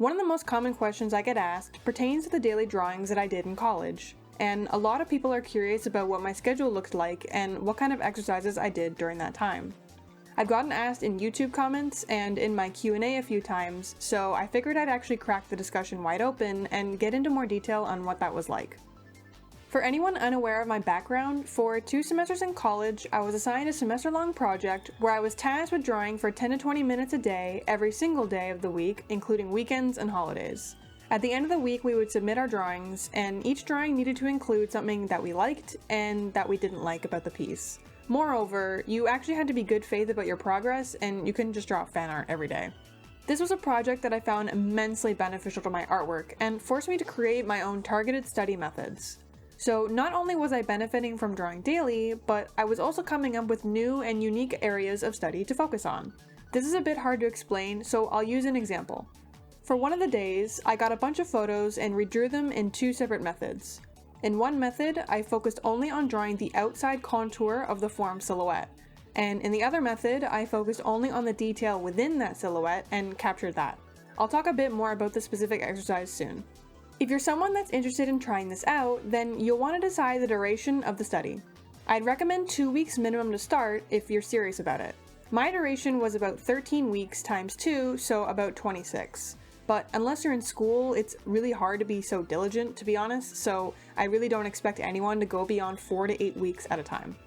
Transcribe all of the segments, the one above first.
One of the most common questions I get asked pertains to the daily drawings that I did in college, and a lot of people are curious about what my schedule looked like and what kind of exercises I did during that time. I've gotten asked in YouTube comments and in my Q&A a few times, so I figured I'd actually crack the discussion wide open and get into more detail on what that was like. For anyone unaware of my background, for 2 semesters in college, I was assigned a semester-long project where I was tasked with drawing for 10 to 20 minutes a day every single day of the week, including weekends and holidays. At the end of the week, we would submit our drawings, and each drawing needed to include something that we liked and that we didn't like about the piece. Moreover, you actually had to be good faith about your progress, and you couldn't just draw fan art every day. This was a project that I found immensely beneficial to my artwork and forced me to create my own targeted study methods. So not only was I benefiting from drawing daily, but I was also coming up with new and unique areas of study to focus on. This is a bit hard to explain, so I'll use an example. For one of the days, I got a bunch of photos and redrew them in 2 separate methods. In one method, I focused only on drawing the outside contour of the form silhouette, and in the other method, I focused only on the detail within that silhouette and captured that. I'll talk a bit more about the specific exercise soon. If you're someone that's interested in trying this out, then you'll want to decide the duration of the study. I'd recommend 2 weeks minimum to start if you're serious about it. My duration was about 13 weeks times 2, so about 26. But unless you're in school, it's really hard to be so diligent, to be honest, so I really don't expect anyone to go beyond 4 to 8 weeks at a time.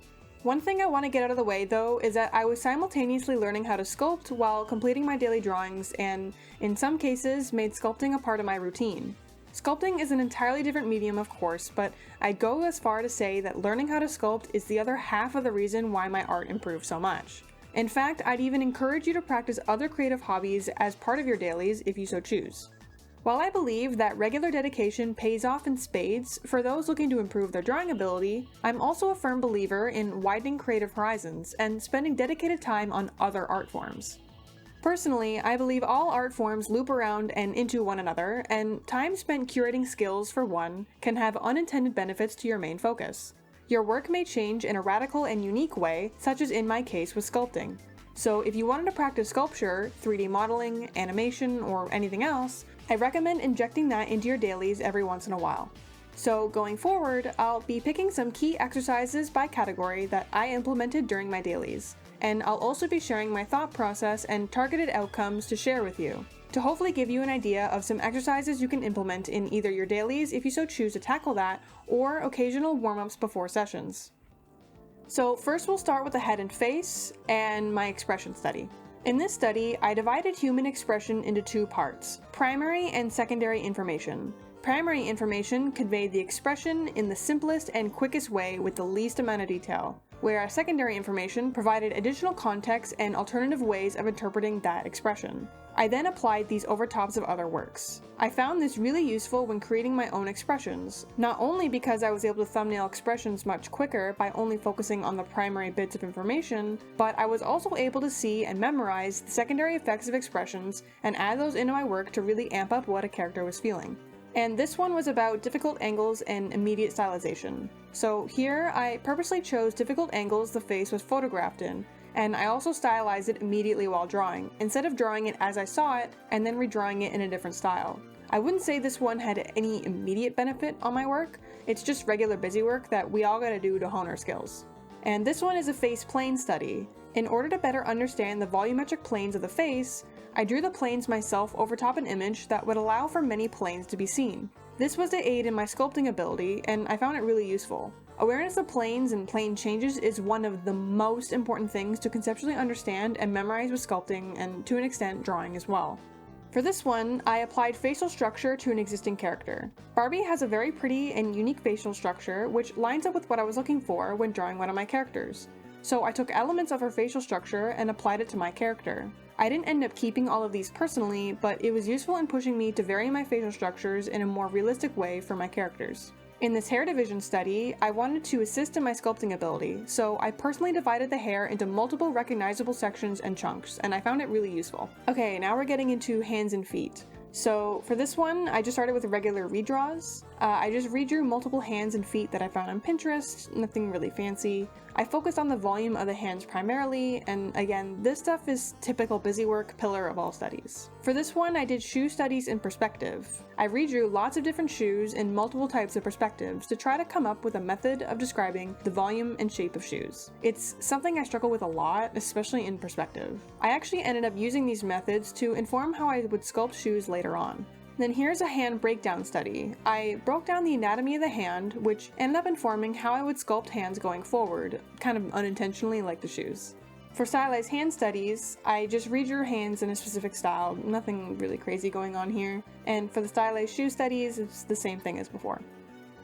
One thing I want to get out of the way, though, is that I was simultaneously learning how to sculpt while completing my daily drawings, and in some cases, made sculpting a part of my routine. Sculpting is an entirely different medium, of course, but I'd go as far to say that learning how to sculpt is the other half of the reason why my art improved so much. In fact, I'd even encourage you to practice other creative hobbies as part of your dailies if you so choose. While I believe that regular dedication pays off in spades for those looking to improve their drawing ability, I'm also a firm believer in widening creative horizons and spending dedicated time on other art forms. Personally, I believe all art forms loop around and into one another, and time spent curating skills for one can have unintended benefits to your main focus. Your work may change in a radical and unique way, such as in my case with sculpting. So if you wanted to practice sculpture, 3D modeling, animation, or anything else, I recommend injecting that into your dailies every once in a while. So going forward, I'll be picking some key exercises by category that I implemented during my dailies, and I'll also be sharing my thought process and targeted outcomes to share with you, to hopefully give you an idea of some exercises you can implement in either your dailies if you so choose to tackle that, or occasional warm-ups before sessions. So first we'll start with the head and face, and my expression study. In this study, I divided human expression into 2 parts, primary and secondary information. Primary information conveyed the expression in the simplest and quickest way with the least amount of detail, whereas secondary information provided additional context and alternative ways of interpreting that expression. I then applied these over tops of other works. I found this really useful when creating my own expressions, not only because I was able to thumbnail expressions much quicker by only focusing on the primary bits of information, but I was also able to see and memorize the secondary effects of expressions and add those into my work to really amp up what a character was feeling. And this one was about difficult angles and immediate stylization. So here, I purposely chose difficult angles the face was photographed in, and I also stylized it immediately while drawing, instead of drawing it as I saw it and then redrawing it in a different style. I wouldn't say this one had any immediate benefit on my work, it's just regular busy work that we all gotta do to hone our skills. And this one is a face plane study. In order to better understand the volumetric planes of the face, I drew the planes myself over top an image that would allow for many planes to be seen. This was to aid in my sculpting ability, and I found it really useful. Awareness of planes and plane changes is one of the most important things to conceptually understand and memorize with sculpting, and to an extent drawing as well. For this one, I applied facial structure to an existing character. Barbie has a very pretty and unique facial structure, which lines up with what I was looking for when drawing one of my characters. So I took elements of her facial structure and applied it to my character. I didn't end up keeping all of these personally, but it was useful in pushing me to vary my facial structures in a more realistic way for my characters. In this hair division study, I wanted to assist in my sculpting ability, so I personally divided the hair into multiple recognizable sections and chunks, and I found it really useful. Okay, now we're getting into hands and feet. So for this one, I just started with regular redraws. I just redrew multiple hands and feet that I found on Pinterest, nothing really fancy. I focused on the volume of the hands primarily, and again, this stuff is typical busywork pillar of all studies. For this one, I did shoe studies in perspective. I redrew lots of different shoes in multiple types of perspectives to try to come up with a method of describing the volume and shape of shoes. It's something I struggle with a lot, especially in perspective. I actually ended up using these methods to inform how I would sculpt shoes later on. Then here's a hand breakdown study. I broke down the anatomy of the hand, which ended up informing how I would sculpt hands going forward, kind of unintentionally like the shoes. For stylized hand studies, I just redrew hands in a specific style, nothing really crazy going on here. And for the stylized shoe studies, it's the same thing as before.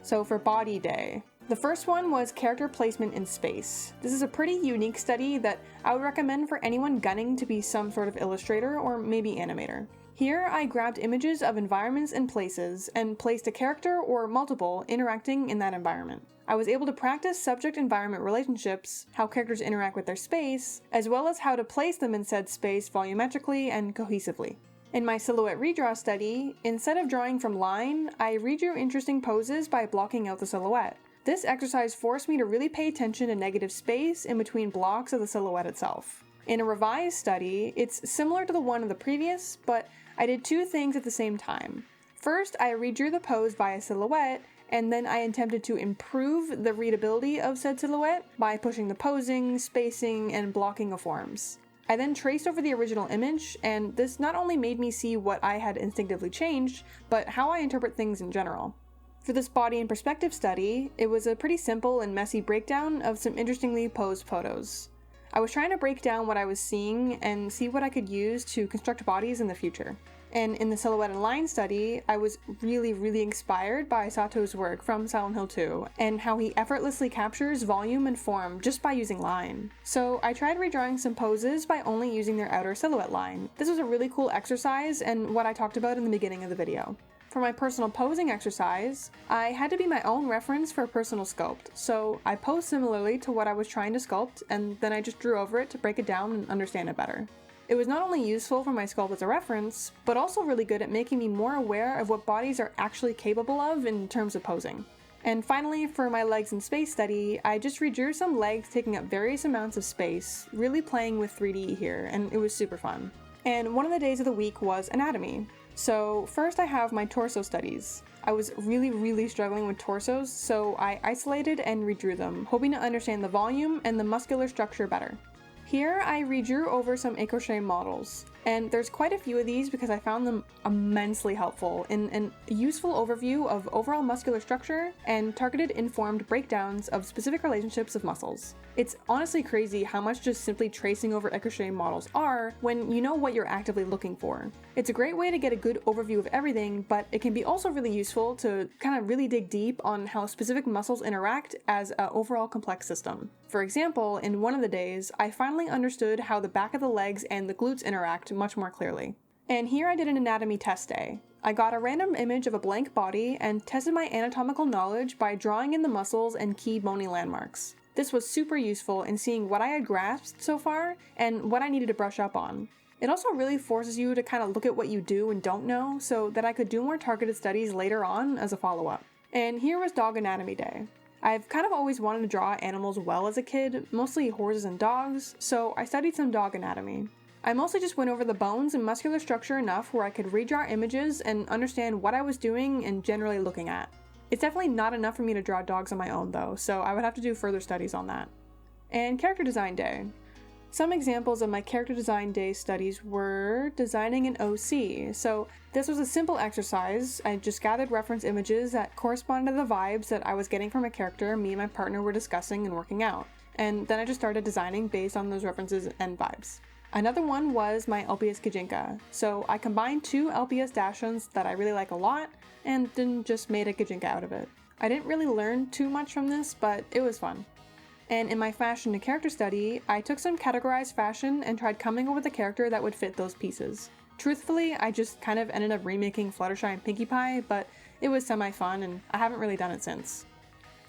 So for body day, the first one was character placement in space. This is a pretty unique study that I would recommend for anyone gunning to be some sort of illustrator or maybe animator. Here, I grabbed images of environments and places and placed a character or multiple interacting in that environment. I was able to practice subject-environment relationships, how characters interact with their space, as well as how to place them in said space volumetrically and cohesively. In my silhouette redraw study, instead of drawing from line, I redrew interesting poses by blocking out the silhouette. This exercise forced me to really pay attention to negative space in between blocks of the silhouette itself. In a revised study, it's similar to the one of the previous, but I did two things at the same time. First, I redrew the pose via silhouette, and then I attempted to improve the readability of said silhouette by pushing the posing, spacing, and blocking of forms. I then traced over the original image, and this not only made me see what I had instinctively changed, but how I interpret things in general. For this body and perspective study, it was a pretty simple and messy breakdown of some interestingly posed photos. I was trying to break down what I was seeing and see what I could use to construct bodies in the future. And in the silhouette and line study, I was really inspired by Sato's work from Silent Hill 2 and how he effortlessly captures volume and form just by using line. So I tried redrawing some poses by only using their outer silhouette line. This was a really cool exercise and what I talked about in the beginning of the video. For my personal posing exercise, I had to be my own reference for a personal sculpt, so I posed similarly to what I was trying to sculpt, and then I just drew over it to break it down and understand it better. It was not only useful for my sculpt as a reference, but also really good at making me more aware of what bodies are actually capable of in terms of posing. And finally, for my legs in space study, I just redrew some legs taking up various amounts of space, really playing with 3D here, and it was super fun. And one of the days of the week was anatomy. So first I have my torso studies. I was really struggling with torsos, so I isolated and redrew them, hoping to understand the volume and the muscular structure better. Here I redrew over some crochet models, and there's quite a few of these because I found them immensely helpful in an useful overview of overall muscular structure and targeted informed breakdowns of specific relationships of muscles. It's honestly crazy how much just simply tracing over crochet models are when you know what you're actively looking for. It's a great way to get a good overview of everything, but it can be also really useful to kind of really dig deep on how specific muscles interact as an overall complex system. For example, in one of the days, I finally understood how the back of the legs and the glutes interact much more clearly. And here I did an anatomy test day. I got a random image of a blank body and tested my anatomical knowledge by drawing in the muscles and key bony landmarks. This was super useful in seeing what I had grasped so far and what I needed to brush up on. It also really forces you to kind of look at what you do and don't know so that I could do more targeted studies later on as a follow-up. And here was dog anatomy day. I've kind of always wanted to draw animals well as a kid, mostly horses and dogs, so I studied some dog anatomy. I mostly just went over the bones and muscular structure enough where I could redraw images and understand what I was doing and generally looking at. It's definitely not enough for me to draw dogs on my own though, so I would have to do further studies on that. And character design day. Some examples of my character design day studies were designing an OC. So this was a simple exercise. I just gathered reference images that corresponded to the vibes that I was getting from a character me and my partner were discussing and working out. And then I just started designing based on those references and vibes. Another one was my LPS Kajinka. So I combined two LPS Dachshunds that I really like a lot and then just made a Kajinka out of it. I didn't really learn too much from this, but it was fun. And in my fashion and character study, I took some categorized fashion and tried coming up with a character that would fit those pieces. Truthfully, I just kind of ended up remaking Fluttershy and Pinkie Pie, but it was semi-fun and I haven't really done it since.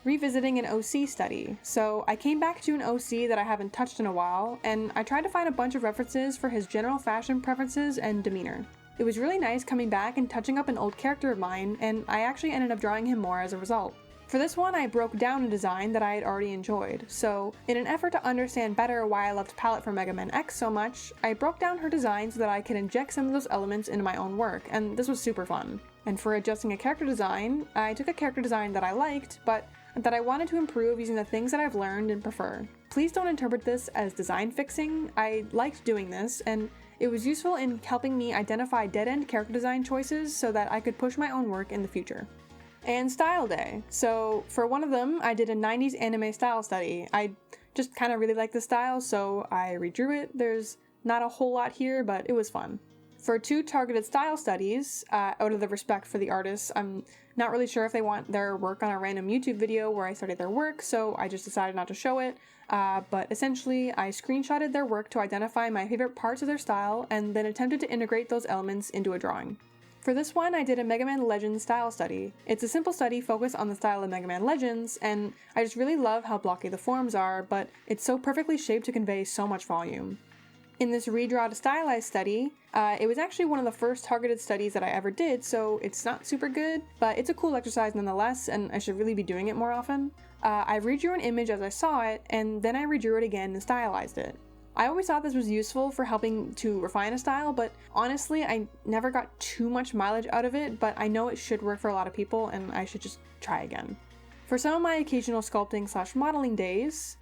Revisiting an OC study. So I came back to an OC that I haven't touched in a while, and I tried to find a bunch of references for his general fashion preferences and demeanor. It was really nice coming back and touching up an old character of mine, and I actually ended up drawing him more as a result. For this one, I broke down a design that I had already enjoyed, so in an effort to understand better why I loved Palette from Mega Man X so much, I broke down her design so that I could inject some of those elements into my own work, and this was super fun. And for adjusting a character design, I took a character design that I liked, but that I wanted to improve using the things that I've learned and prefer. Please don't interpret this as design fixing. I liked doing this, and it was useful in helping me identify dead-end character design choices so that I could push my own work in the future. And style day. So for one of them, I did a 90s anime style study. I just kind of really like the style, so I redrew it. There's not a whole lot here, but it was fun. For 2 targeted style studies, out of the respect for the artists, I'm not really sure if they want their work on a random YouTube video where I studied their work, so I just decided not to show it. But essentially, I screenshotted their work to identify my favorite parts of their style and then attempted to integrate those elements into a drawing. For this one, I did a Mega Man Legends style study. It's a simple study focused on the style of Mega Man Legends, and I just really love how blocky the forms are, but it's so perfectly shaped to convey so much volume. In this redraw to stylize study, it was actually one of the first targeted studies that I ever did, so it's not super good, but it's a cool exercise nonetheless, and I should really be doing it more often. I redrew an image as I saw it, and then I redrew it again and stylized it. I always thought this was useful for helping to refine a style, but honestly, I never got too much mileage out of it, but I know it should work for a lot of people, and I should just try again. For some of my occasional sculpting/modeling days,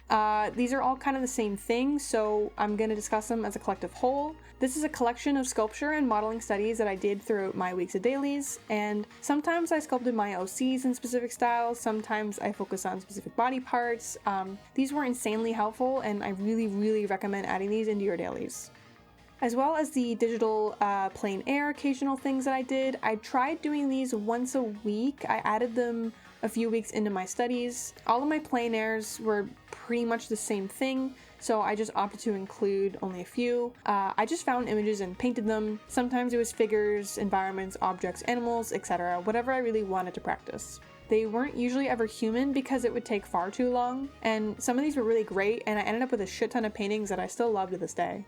these are all kind of the same thing, so I'm going to discuss them as a collective whole. This is a collection of sculpture and modeling studies that I did throughout my weeks of dailies, and sometimes I sculpted my OCs in specific styles, sometimes I focus on specific body parts. These were insanely helpful, and I really recommend adding these into your dailies. As well as the digital Plein Air occasional things that I did, I tried doing these once a week. I added them a few weeks into my studies. All of my Plein Airs were pretty much the same thing, so I just opted to include only a few. I just found images and painted them. Sometimes it was figures, environments, objects, animals, etc., whatever I really wanted to practice. They weren't usually ever human because it would take far too long, and some of these were really great, and I ended up with a shit ton of paintings that I still love to this day.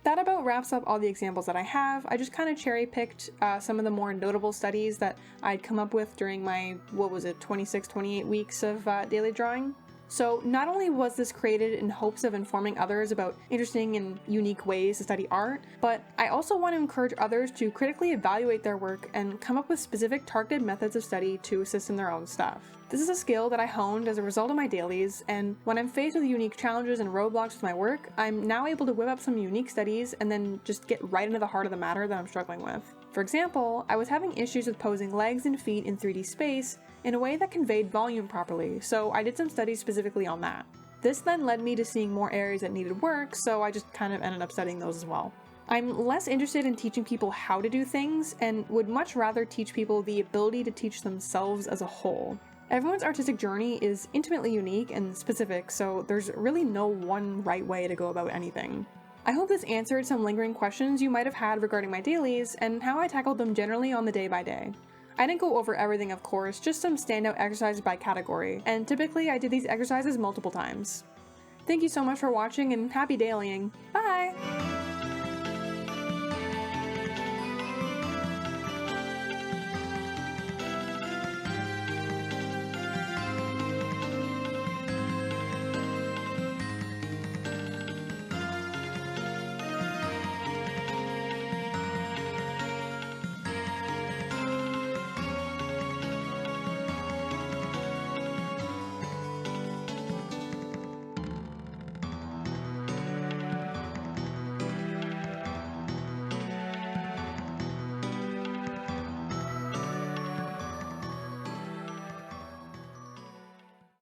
That about wraps up all the examples that I have. I just kind of cherry-picked some of the more notable studies that I'd come up with during my, 28 weeks of daily drawing. So not only was this created in hopes of informing others about interesting and unique ways to study art, but I also want to encourage others to critically evaluate their work and come up with specific targeted methods of study to assist in their own stuff. This is a skill that I honed as a result of my dailies, and when I'm faced with unique challenges and roadblocks with my work, I'm now able to whip up some unique studies and then just get right into the heart of the matter that I'm struggling with. For example, I was having issues with posing legs and feet in 3D space in a way that conveyed volume properly, so I did some studies specifically on that. This then led me to seeing more areas that needed work, so I just kind of ended up studying those as well. I'm less interested in teaching people how to do things, and would much rather teach people the ability to teach themselves as a whole. Everyone's artistic journey is intimately unique and specific, so there's really no one right way to go about anything. I hope this answered some lingering questions you might have had regarding my dailies and how I tackled them generally on the day-by-day. I didn't go over everything, of course, just some standout exercises by category, and typically I did these exercises multiple times. Thank you so much for watching and happy dailying. Bye!